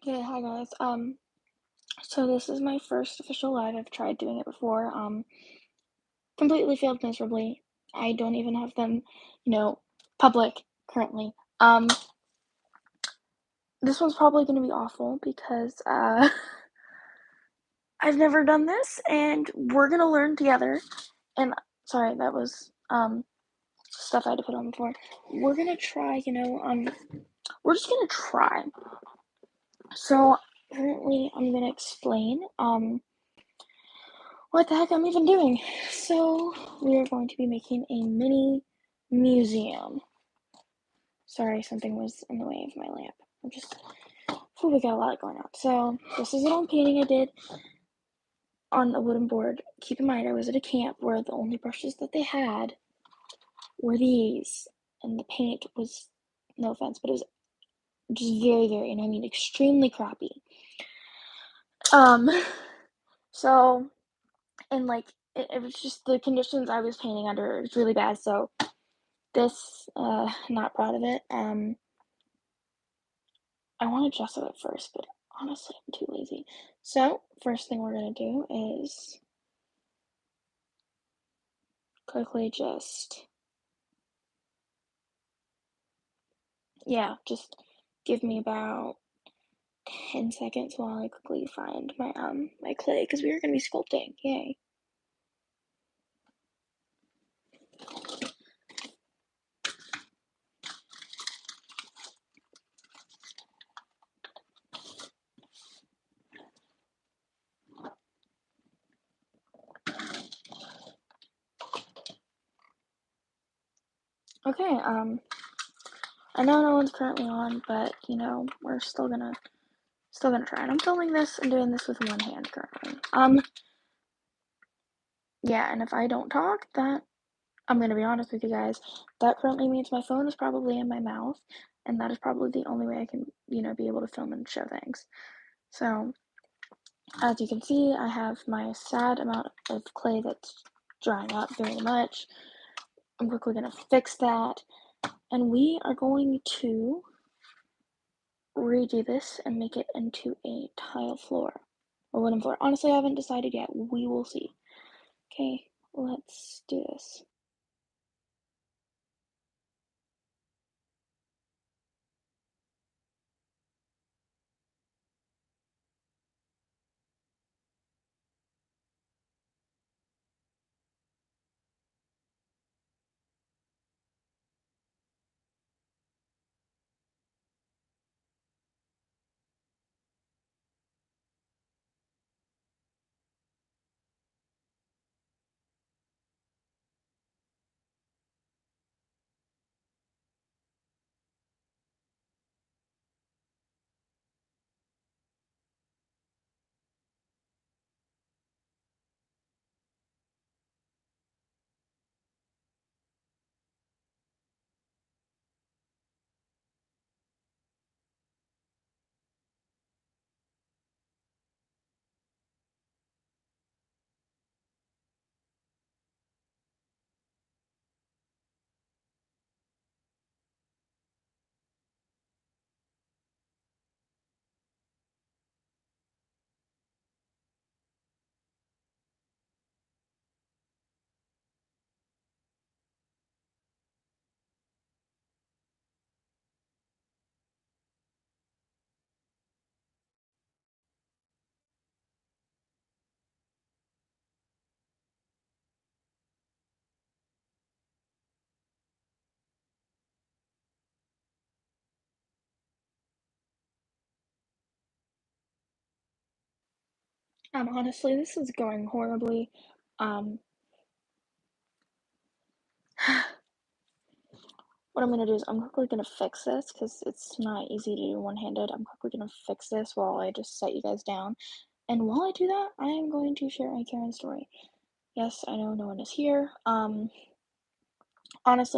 Okay, hi guys. So this is my first official live. I've tried doing it before. Completely failed miserably. I don't even have them, public currently. This one's probably gonna be awful because I've never done this and we're gonna learn together. And sorry, that was stuff I had to put on before. We're gonna try, we're just gonna try. So currently I'm gonna explain what the heck I'm even doing. So we are going to be making a mini museum. Sorry, something was in the way of my lamp. We got a lot going on. So this is an old painting I did on a wooden board. Keep in mind, I was at a camp where the only brushes that they had were these, and the paint was, no offense, but it was just very, very, and I mean extremely crappy. Um, so, and like, it was just the conditions I was painting under, it was really bad, so this, not proud of it. I want to gesso it first, but honestly, I'm too lazy. So, first thing we're going to do is quickly just give me about 10 seconds while I quickly find my clay, because we are going to be sculpting. Yay. Okay, I know no one's currently on, but, we're still gonna try. And I'm filming this and doing this with one hand currently. Yeah, and if I don't talk, I'm gonna be honest with you guys, that currently means my phone is probably in my mouth, and that is probably the only way I can, be able to film and show things. So, as you can see, I have my sad amount of clay that's drying up very much. I'm quickly gonna fix that, and we are going to redo this and make it into a tile floor, or wooden floor. Honestly, I haven't decided yet. We will see. Okay, let's do this. Honestly, this is going horribly. Um, what I'm gonna do is I'm quickly gonna fix this because it's not easy to do one-handed. I'm quickly gonna fix this while I just set you guys down. And while I do that, I am going to share my Karen story. Yes, I know no one is here. Honestly,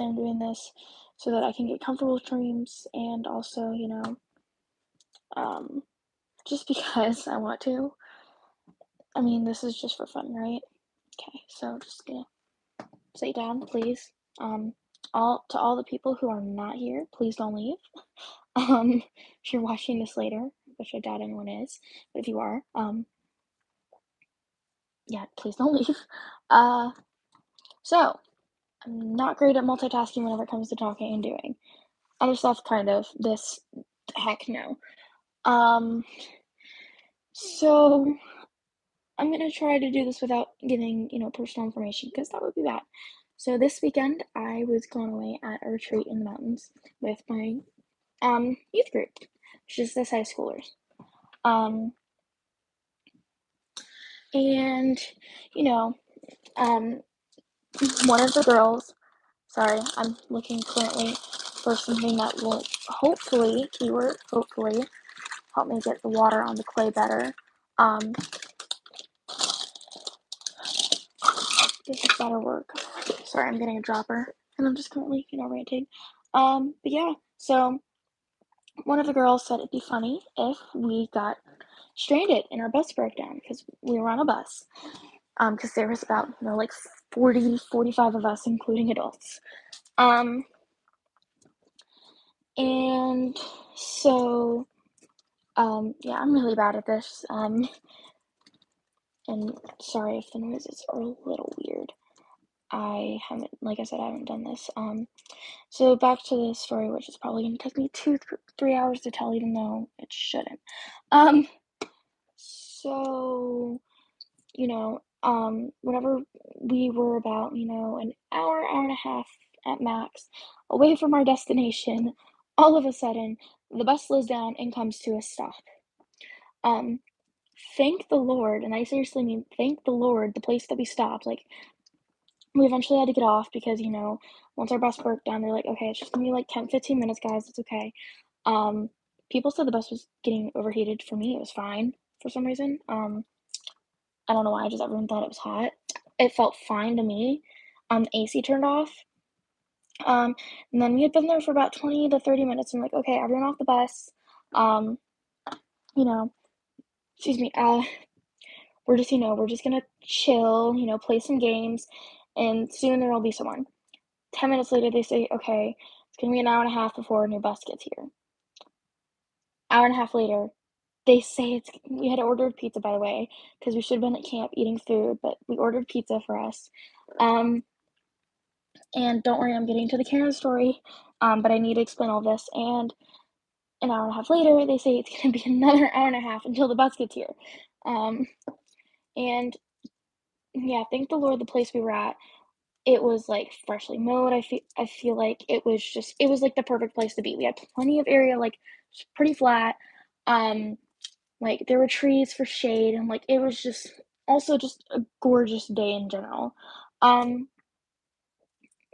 I'm doing this so that I can get comfortable streams and also, um, just because I want to. I mean, this is just for fun, right? Okay, so just gonna sit down, please. Um, all the people who are not here, please don't leave. If you're watching this later, which I doubt anyone is, but if you are, yeah, please don't leave. Uh, so I'm not great at multitasking whenever it comes to talking and doing. Other stuff, kind of. This, heck no. Um, so I'm gonna try to do this without giving, personal information because that would be bad. So this weekend, I was going away at a retreat in the mountains with my youth group, which is this high schoolers. Um, and you know, um, one of the girls. Sorry, I'm looking currently for something that will hopefully, keyword hopefully, help me get the water on the clay better. This is better work. Sorry, I'm getting a dropper, and I'm just currently, ranting. But yeah, so one of the girls said it'd be funny if we got stranded and our bus broke down because we were on a bus. Because there was about, like 40, 45 of us, including adults. And so, yeah, I'm really bad at this. And sorry if the noises are a little weird. I haven't, like I said, I haven't done this. So back to the story, which is probably gonna take me 3 hours to tell, even though it shouldn't. So, whenever we were about, an hour and a half at max away from our destination, all of a sudden, the bus slows down and comes to a stop. Um, thank the Lord, and I seriously mean thank the Lord, the place that we stopped, like, we eventually had to get off because, once our bus broke down, they're like, "Okay, it's just gonna be like 10, 15 minutes, guys, it's okay." People said the bus was getting overheated. For me, it was fine for some reason. I don't know why, just everyone thought it was hot. It felt fine to me. The AC turned off. And then we had been there for about 20 to 30 minutes. And like, okay, everyone off the bus. Um, you know, excuse me. We're just gonna chill. Play some games, and soon there will be someone. 10 minutes later, they say, okay, it's gonna be an hour and a half before a new bus gets here. Hour and a half later, they say we had ordered pizza, by the way, because we should have been at camp eating food, but we ordered pizza for us. And don't worry, I'm getting to the Karen story, but I need to explain all this. And an hour and a half later, they say it's going to be another hour and a half until the bus gets here. And yeah, thank the Lord, the place we were at, it was like freshly mowed. I feel like it was like the perfect place to be. We had plenty of area, like pretty flat. Like there were trees for shade, and like it was just also just a gorgeous day in general.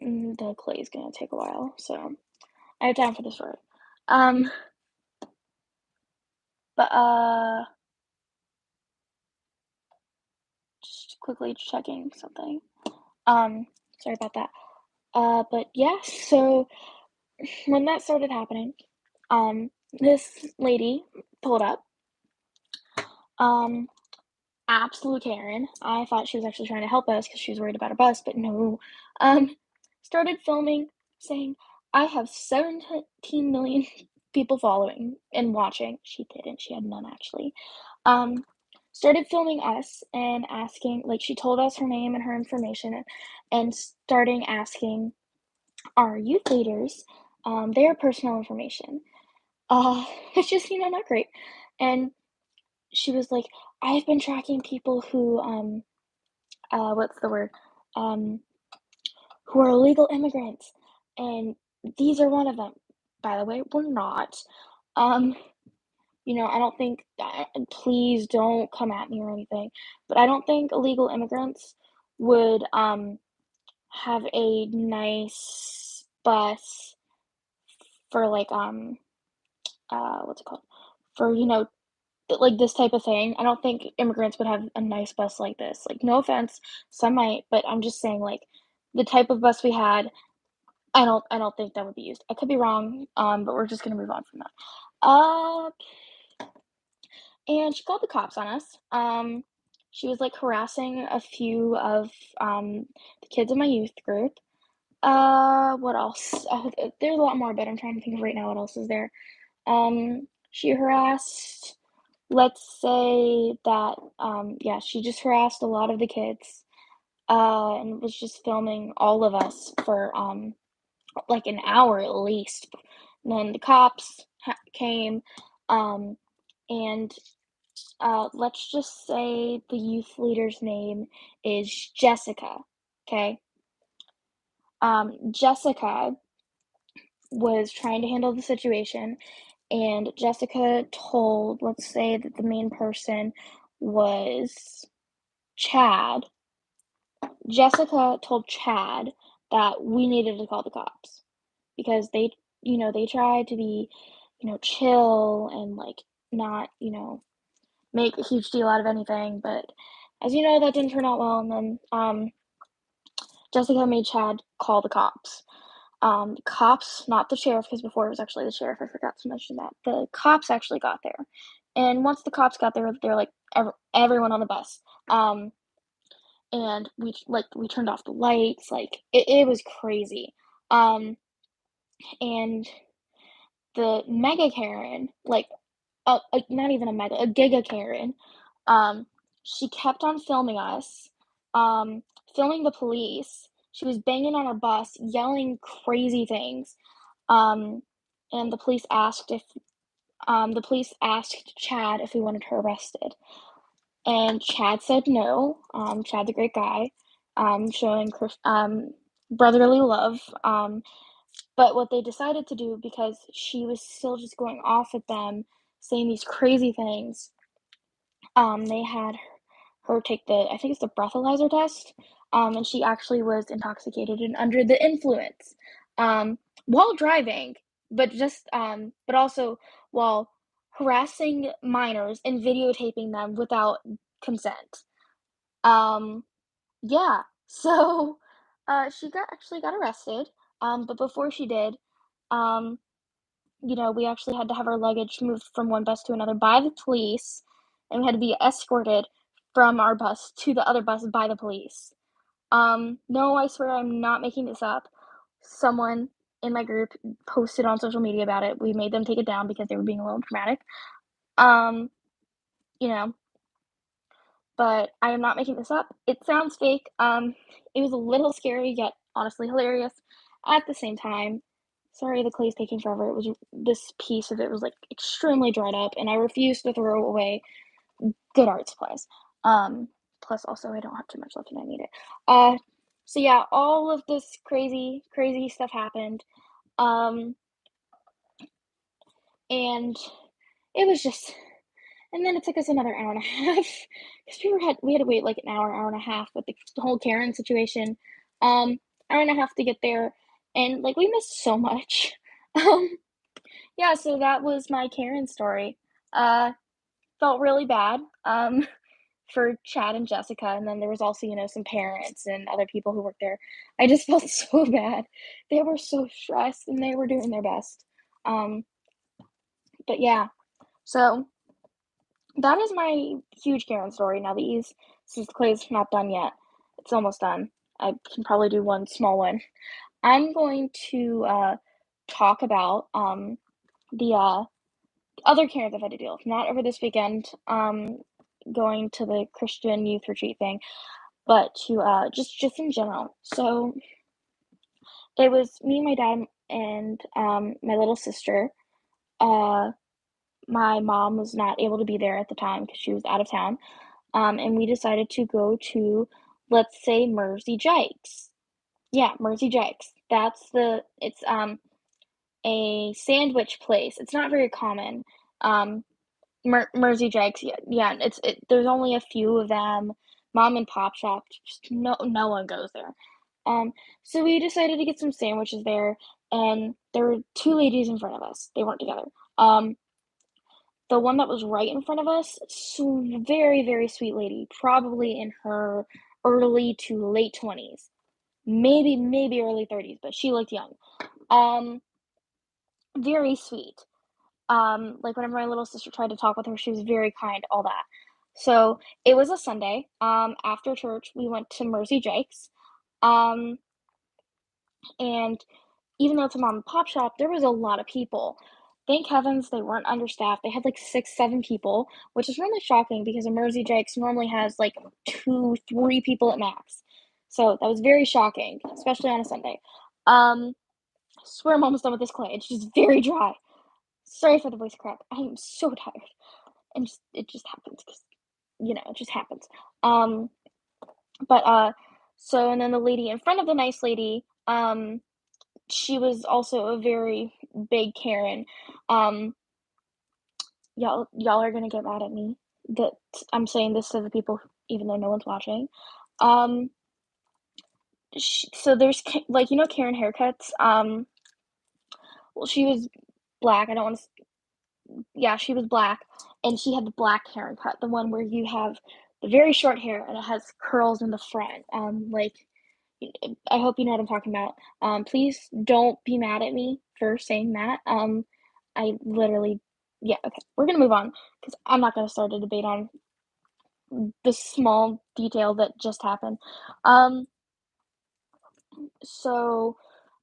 The clay is gonna take a while, so I have time for the story. Um, but just quickly checking something. Um, Sorry about that. But yeah, so when that started happening, this lady pulled up. Um, Absolute Karen. I thought she was actually trying to help us because she was worried about our bus, but no. Um, Started filming, saying, I have 17 million people following and watching. She didn't, she had none actually. Um, Started filming us and asking, like, she told us her name and her information and starting asking our youth leaders their personal information. It's just, not great. And she was like, I've been tracking people who, what's the word? Um, who are illegal immigrants, and these are one of them. By the way, we're not. Um, I don't think, please don't come at me or anything, but I don't think illegal immigrants would, have a nice bus for like, what's it called? For, like this type of thing. I don't think immigrants would have a nice bus like this. Like, no offense, some might, but I'm just saying, like, the type of bus we had, I don't think that would be used. I could be wrong, but we're just gonna move on from that. Uh, and she called the cops on us. She was like harassing a few of the kids in my youth group. What else? There's a lot more, but I'm trying to think of right now what else is there. Um, She harassed, let's say that, yeah, she just harassed a lot of the kids, and was just filming all of us for, like an hour at least. And then the cops came, um, and let's just say the youth leader's name is Jessica. Okay. Jessica was trying to handle the situation, and Jessica told, let's say that the main person was Chad. Jessica told Chad that we needed to call the cops because they tried to be, chill and like not, make a huge deal out of anything. But as you know, that didn't turn out well. And then Jessica made Chad call the cops. Cops, not the sheriff, because before it was actually the sheriff. I forgot to mention that. The cops actually got there. And once the cops got there, they're like, everyone on the bus. And we turned off the lights. Like, it was crazy. And the mega Karen, like, not even a mega, a giga Karen, um, she kept on filming us, um, filming the police. She was banging on our bus, yelling crazy things. Um, and the police asked Chad if we wanted her arrested. And Chad said no. Chad's a great guy, showing brotherly love. But what they decided to do, because she was still just going off at them, saying these crazy things, they had her take I think it's the breathalyzer test, and she actually was intoxicated and under the influence, while driving, but also while harassing minors and videotaping them without consent. Um, yeah, so she got arrested, but before she did, um, we actually had to have our luggage moved from one bus to another by the police, and we had to be escorted from our bus to the other bus by the police. No, I swear I'm not making this up. Someone in my group posted on social media about it. We made them take it down because they were being a little dramatic. Um, you know, but I am not making this up. It sounds fake. It was a little scary, yet honestly hilarious at the same time. Sorry, the clay's taking forever. It was this piece of it was like extremely dried up, and I refused to throw away good art supplies. Plus, also, I don't have too much left, and I need it. Uh, so yeah, all of this crazy, crazy stuff happened. Um, and it was just and then it took us another hour and a half because we had to wait like an hour, hour and a half with the whole Karen situation. Hour and a half to get there, and like we missed so much. Um, yeah, so that was my Karen story. Uh, Felt really bad. For Chad and Jessica, and then there was also, some parents and other people who worked there. I just felt so bad. They were so stressed and they were doing their best. Um, but yeah, so that is my huge Karen story. Now since the clay's not done yet, it's almost done. I can probably do one small one. I'm going to talk about the other Karens I've had to deal with. Not over this weekend, going to the Christian youth retreat thing, but to just in general. So it was me, my dad, and my little sister. Uh, my mom was not able to be there at the time because she was out of town. And we decided to go to, let's say, Mersey Jakes. Yeah, Mersey Jakes. It's a sandwich place. It's not very common. Um, Mersey Jakes. Yeah, yeah. There's only a few of them. Mom and pop shop. Just no one goes there. Um, so we decided to get some sandwiches there, and there were two ladies in front of us. They weren't together. Um, the one that was right in front of us, so very, very sweet lady, probably in her early to late 20s, maybe early 30s, but she looked young. Um, very sweet. Like whenever my little sister tried to talk with her, she was very kind, all that. So it was a Sunday. After church, we went to Mersey Jakes. Um, and even though it's a mom and pop shop, there was a lot of people. thank heavens they weren't understaffed. They had like 6, 7 people, which is really shocking because a Mersey Jakes normally has like 2, 3 people at max. So that was very shocking, especially on a Sunday. I swear I'm almost done with this clay. It's just very dry. Sorry for the voice crack. I am so tired. And just it just happens because it just happens. Um, but so and then the lady in front of the nice lady, she was also a very big Karen. Um, y'all are gonna get mad at me that I'm saying this to the people, even though no one's watching. Um, so there's like Karen haircuts. Well, she was black. I don't want to. Yeah, she was black, and she had the black haircut, the one where you have the very short hair and it has curls in the front. Like I hope you know what I'm talking about. Please don't be mad at me for saying that. I literally, yeah, okay. We're gonna move on because I'm not gonna start a debate on the small detail that just happened. Um, so,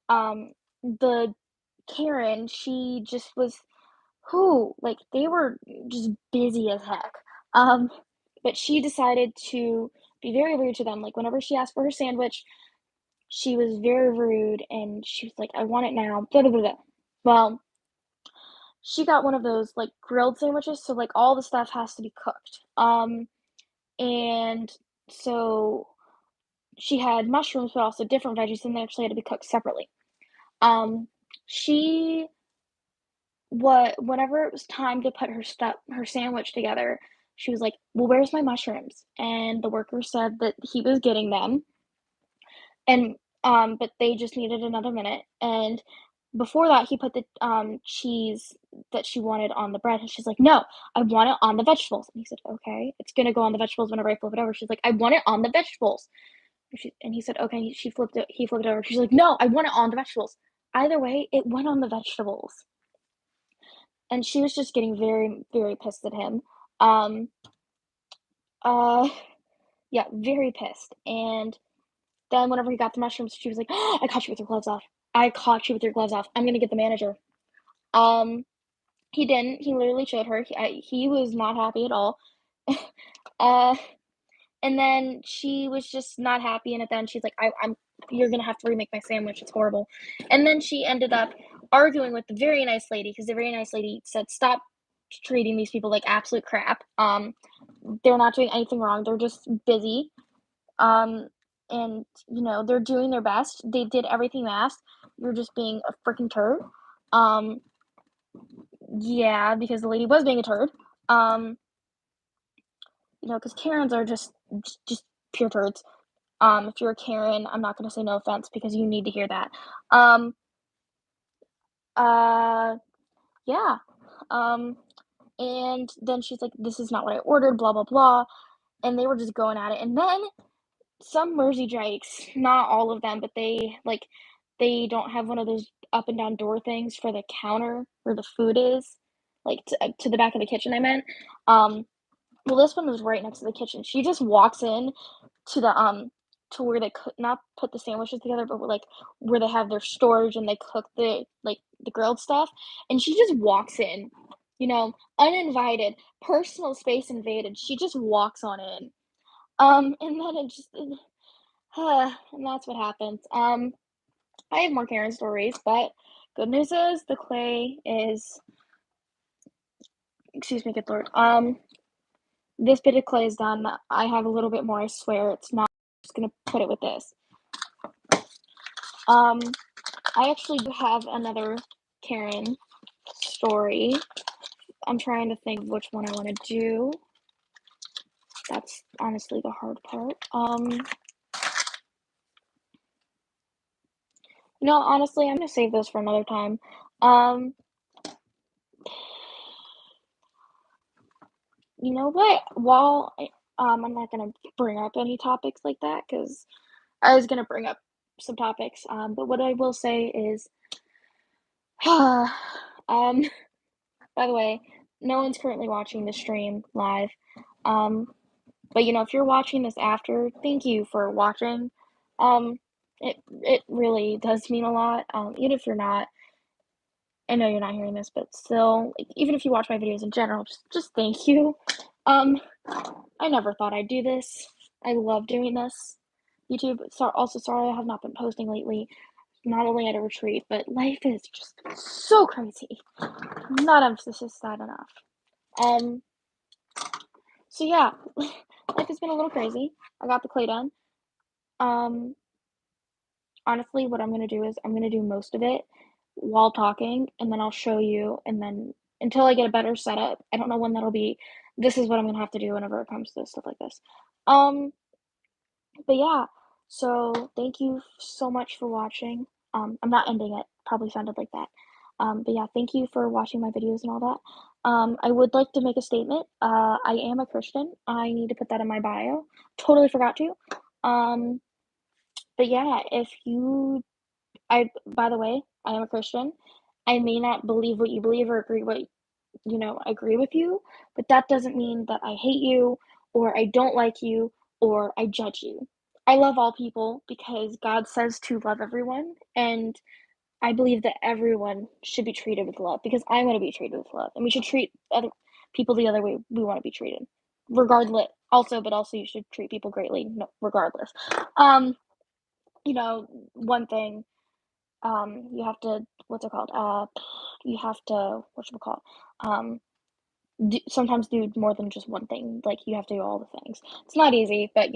the Karen, she just was who like they were just busy as heck. Um, but she decided to be very rude to them. Like whenever she asked for her sandwich, she was very rude and she was like, I want it now. Blah, blah, blah, blah. Well, she got one of those like grilled sandwiches, so like all the stuff has to be cooked. And so she had mushrooms, but also different veggies, and they actually had to be cooked separately. Um, she whenever it was time to put her sandwich together, she was like, "Well, where's my mushrooms?" And the worker said that he was getting them, and but they just needed another minute. And before that, he put the cheese that she wanted on the bread, and she's like, "No, I want it on the vegetables." And he said, "Okay, it's gonna go on the vegetables whenever I flip it over." She's like, "I want it on the vegetables." And he said, "Okay." She flipped it. He flipped it over. She's like, "No, I want it on the vegetables." Either way, it went on the vegetables, and she was just getting very, very pissed at him. Um, uh, yeah, very pissed. And then whenever he got the mushrooms, she was like, "Oh, I caught you with your gloves off. I caught you with your gloves off. I'm gonna get the manager." Um, he didn't. He literally showed her. He was not happy at all. uh, and then she was just not happy. And at the end, she's like, I'm you're gonna have to remake my sandwich. It's horrible." And then she ended up arguing with the very nice lady because the very nice lady said, "Stop treating these people like absolute crap. They're not doing anything wrong. They're just busy. Um, and they're doing their best. They did everything asked. You're just being a freaking turd." Um, yeah, because the lady was being a turd. Um, because Karens are just pure turds. If you're a Karen, I'm not gonna say no offense because you need to hear that. Um, uh, yeah. Um, and then she's like, "This is not what I ordered." Blah blah blah, and they were just going at it. And then some Mersey Drakes, not all of them, but they don't have one of those up and down door things for the counter where the food is, like to the back of the kitchen. I meant. Well, this one was right next to the kitchen. She just walks in to the to where they could not put the sandwiches together, but like where they have their storage and they cook the grilled stuff. And she just walks in, uninvited, personal space invaded. She just walks on in. And then and that's what happens. I have more Karen stories, but good news is the clay is, excuse me, good lord. This bit of clay is done. I have a little bit more. I swear it's not. I'm just gonna put it with this. Um, I actually do have another Karen story. I'm trying to think of which one I want to do. That's honestly the hard part. Honestly, I'm gonna save those for another time. Um, you know what? I'm not gonna bring up any topics like that because I was gonna bring up some topics. But what I will say is, um, by the way, no one's currently watching the stream live. Um, but if you're watching this after, thank you for watching. It really does mean a lot. Even if you're not, I know you're not hearing this, but still, like, even if you watch my videos in general, just thank you. Um, I never thought I'd do this. I love doing this. YouTube, also sorry I have not been posting lately. Not only at a retreat, but life is just so crazy. Not emphasized that enough. Um, so yeah, life has been a little crazy. I got the clay done. Um, Honestly, what I'm gonna do is I'm gonna do most of it while talking, and then I'll show you, and then until I get a better setup, I don't know when that'll be. This is what I'm gonna have to do whenever it comes to stuff like this. Um, but yeah, so thank you so much for watching. I'm not ending it. Probably sounded like that. But yeah, thank you for watching my videos and all that. I would like to make a statement. I am a Christian. I need to put that in my bio. Totally forgot to. Um, but yeah, if you by the way, I am a Christian. I may not believe what you believe or agree with you, but that doesn't mean that I hate you or I don't like you or I judge you. I love all people because God says to love everyone, and I believe that everyone should be treated with love because I want to be treated with love, and we should treat other people the other way we want to be treated, regardless. But also you should treat people greatly, no, regardless. Um, one thing you have to what's it called? You have to whatchamacallit, sometimes do more than just one thing. Like you have to do all the things. It's not easy, but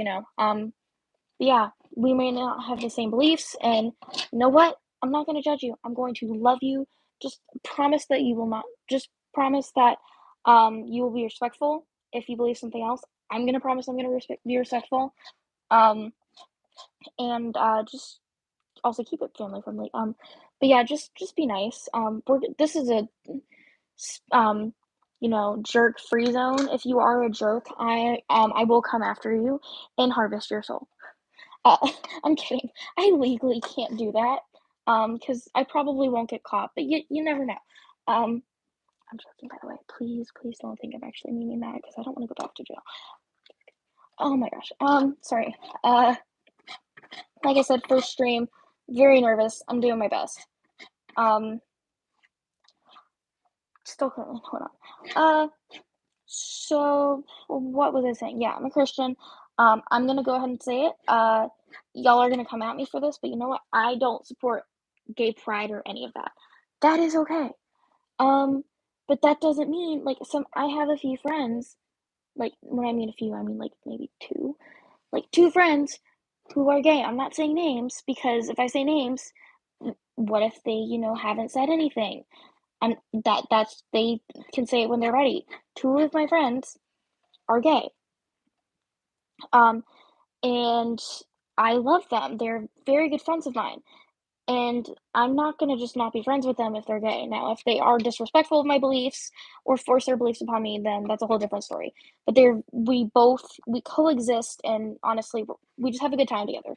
but yeah, we may not have the same beliefs, and you know what? I'm not going to judge you. I'm going to love you. Just promise that you will not. Just promise that you will be respectful. If you believe something else, I'm going to promise I'm going to be respectful. Um, and just also keep it family friendly. But yeah, just be nice. This is a um, jerk free zone. If you are a jerk, I will come after you and harvest your soul. Uh, I'm kidding. I legally can't do that. Because I probably won't get caught, but you never know. Um, I'm joking, by the way. Please don't think I'm actually meaning that because I don't want to go back to jail. Oh my gosh. Sorry. Like I said, first stream, very nervous. I'm doing my best. Um, Still currently, hold on. So what was I saying? Yeah, I'm a Christian. I'm gonna go ahead and say it. Y'all are gonna come at me for this, but you know what? I don't support gay pride or any of that. That is okay. Um, but that doesn't mean like I have a few friends. Like when I mean a few, I mean like maybe two. Like two friends who are gay. I'm not saying names because if I say names, what if they, haven't said anything? And that's they can say it when they're ready. Two of my friends are gay. Um, and I love them. They're very good friends of mine. And I'm not gonna just not be friends with them if they're gay. Now, if they are disrespectful of my beliefs or force their beliefs upon me, then that's a whole different story. But we coexist, and honestly, we just have a good time together.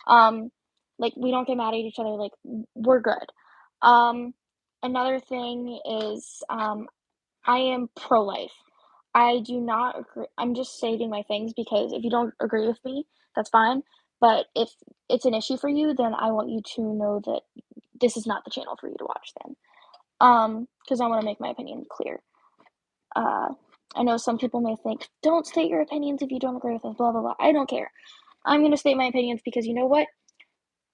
Um, like we don't get mad at each other. Like we're good. Um, Another thing is I am pro-life. I do not agree. I'm just stating my things because if you don't agree with me, that's fine. But if it's an issue for you, then I want you to know that this is not the channel for you to watch then. Because I want to make my opinion clear. Uh, I know some people may think, don't state your opinions if you don't agree with us, blah, blah, blah. I don't care. I'm going to state my opinions because you know what?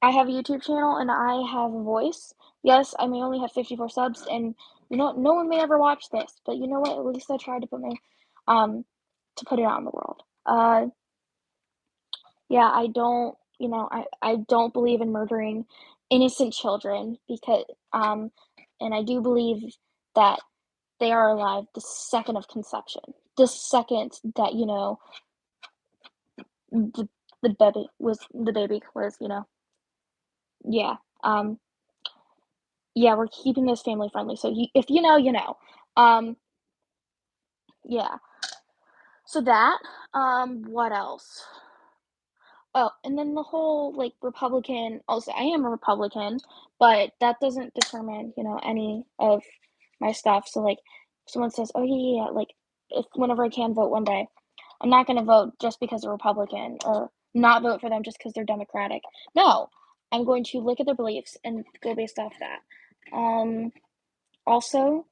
I have a YouTube channel and I have a voice. Yes, I may only have 54 subs, and no one may ever watch this, but you know what? At least I tried um, to put it out in the world. Yeah, I don't, I don't believe in murdering innocent children because, and I do believe that they are alive the second of conception, the second that the the baby was, yeah. Yeah, we're keeping this family friendly. So if you know, you know. Um, yeah. So that. What else? Oh, and then the whole like Republican. Also, I am a Republican, but that doesn't determine, any of my stuff. So like, if someone says, "Oh yeah, yeah," like if whenever I can vote one day, I'm not gonna vote just because they're Republican or not vote for them just because they're Democratic. No, I'm going to look at their beliefs and go based off that. Um, Also,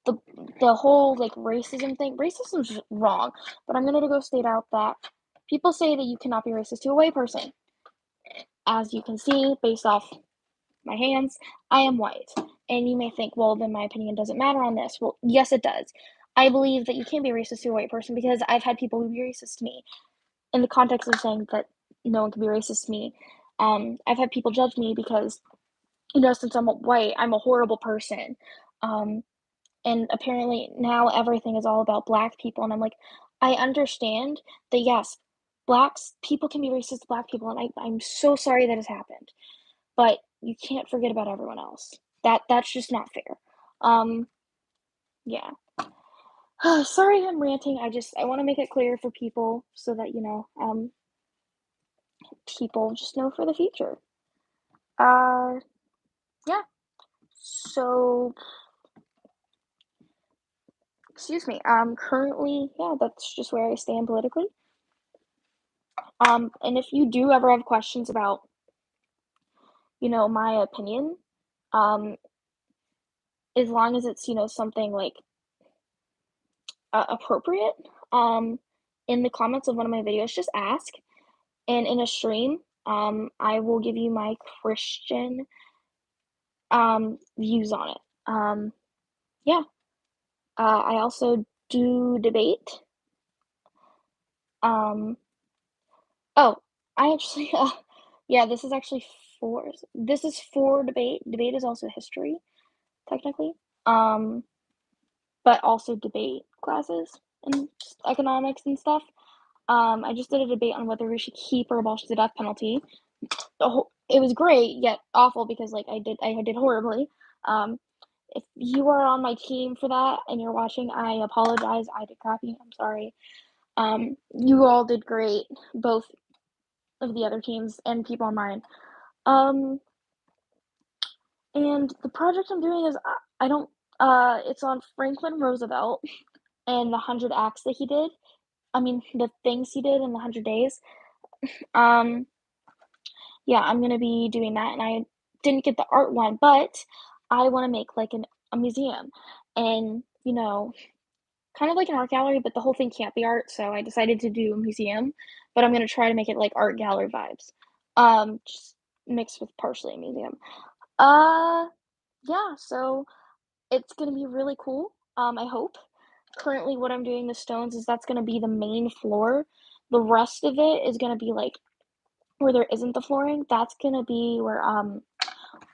the the whole like racism thing, racism's wrong, but I'm gonna go state out that people say that you cannot be racist to a white person. As you can see, based off my hands, I am white. And you may think, well, then my opinion doesn't matter on this. Well, yes, it does. I believe that you can't be racist to a white person because I've had people be racist to me in the context of saying that no one can be racist to me. I've had people judge me because, since I'm white, I'm a horrible person. Um, and apparently now everything is all about black people. And I'm like, I understand that, yes, blacks, people can be racist to black people. And I'm so sorry that has happened. But you can't forget about everyone else. That's just not fair. Um, yeah. Sorry I'm ranting. I want to make it clear for people so that people just know for the future. Uh, yeah. So, excuse me. Currently, yeah, that's just where I stand politically. And if you do ever have questions about, my opinion, um, as long as it's, something like appropriate, um, in the comments of one of my videos, just ask. And in a stream, I will give you my Christian views on it. Yeah. I also do debate. Um, oh, I actually, yeah, this is for debate. Debate is also history, technically. Um, but also debate classes and just economics and stuff. I just did a debate on whether we should keep or abolish the death penalty. It was great, yet awful because like I did horribly. Um, if you are on my team for that and you're watching, I apologize. I did crappy. I'm sorry. You all did great, both of the other teams and people on mine. Um, and the project I'm doing is I don't. It's on Franklin Roosevelt and the 100 acts that he did. I mean, the things he did in the 100 days. Um, yeah, I'm gonna be doing that, and I didn't get the art one, but I want to make like a museum, and kind of like an art gallery, but the whole thing can't be art, so I decided to do a museum, but I'm gonna try to make it like art gallery vibes, just mixed with partially a museum. Uh, yeah, so it's gonna be really cool. I hope. Currently, what I'm doing the stones is that's gonna be the main floor. The rest of it is gonna be like where there isn't the flooring. That's gonna be where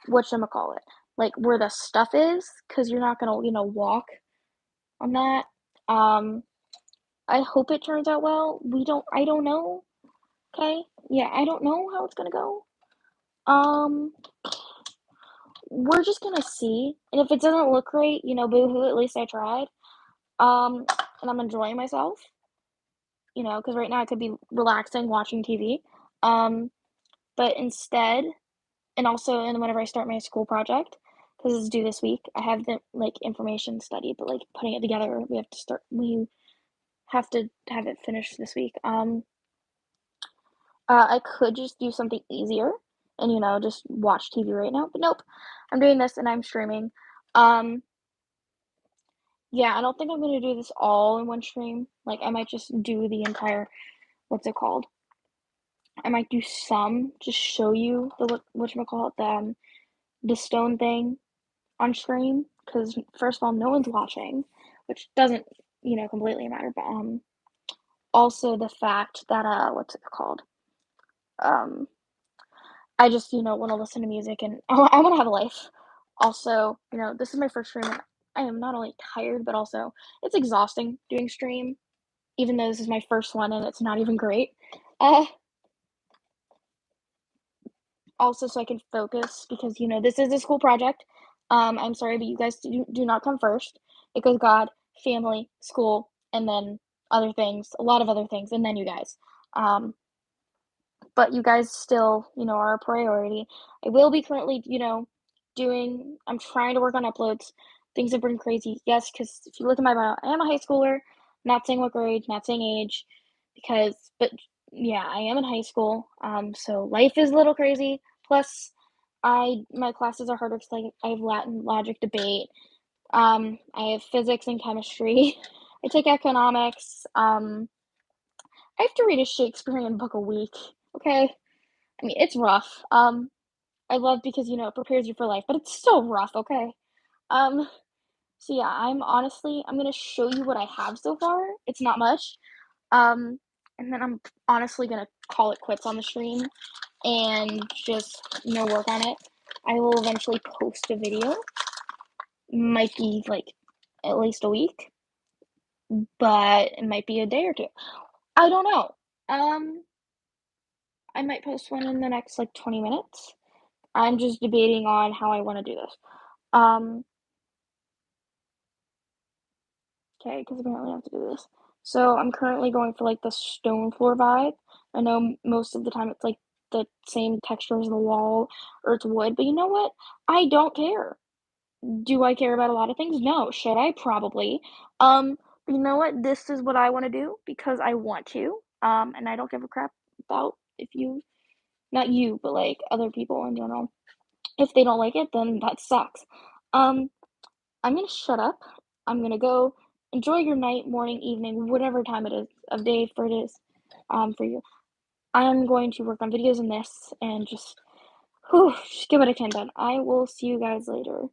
whatchamacallit, like where the stuff is, because you're not gonna walk on that. Um, I hope it turns out well. I don't know. Okay. Yeah, I don't know how it's gonna go. Um, we're just gonna see. And if it doesn't look great, boo-hoo, at least I tried. And I'm enjoying myself, because right now I could be relaxing, watching TV. Um, but instead, and whenever I start my school project, because it's due this week, I have the like information study, but like putting it together, we have to have it finished this week. I could just do something easier and, just watch TV right now, but nope. I'm doing this and I'm streaming. Um, yeah, I don't think I'm gonna do this all in one stream. Like, I might just do the entire, what's it called? I might do some, just show you the whatchamacallit, the stone thing on stream. Because first of all, no one's watching, which doesn't, completely matter. But also the fact that what's it called? Um, I just, want to listen to music and I want to have a life. Also, this is my first stream and I am not only tired, but also it's exhausting doing stream, even though this is my first one and it's not even great. Uh, Also, so I can focus because, this is a school project. I'm sorry, but you guys do not come first. It goes God, family, school, and then other things, a lot of other things, and then you guys. Um, but you guys still, are a priority. I will be currently, I'm trying to work on uploads. Things have been crazy. Yes, because if you look at my bio, I am a high schooler, not saying what grade, not saying age, but yeah, I am in high school. So life is a little crazy. Plus, my classes are harder because like I have Latin, logic, debate, I have physics and chemistry. I take economics. I have to read a Shakespearean book a week. Okay, I mean it's rough. I love because it prepares you for life, but it's still rough. Okay. Um, so yeah, I'm gonna show you what I have so far. It's not much. Um, and then I'm honestly gonna call it quits on the stream and just work on it. I will eventually post a video. Might be like at least a week, but it might be a day or two. I don't know. Um, I might post one in the next like 20 minutes. I'm just debating on how I want to do this. Um, okay, because apparently I have to do this. So I'm currently going for like the stone floor vibe. I know most of the time it's like the same texture as the wall or it's wood, but you know what? I don't care. Do I care about a lot of things? No. Should I? Probably. But you know what? This is what I want to do because I want to. And I don't give a crap about if you, not you, but like other people in general. If they don't like it, then that sucks. Um, I'm gonna shut up. I'm gonna go enjoy your night, morning, evening, whatever time it is of day for it is, for you. I'm going to work on videos in this and just, whew, just get what I can done. I will see you guys later.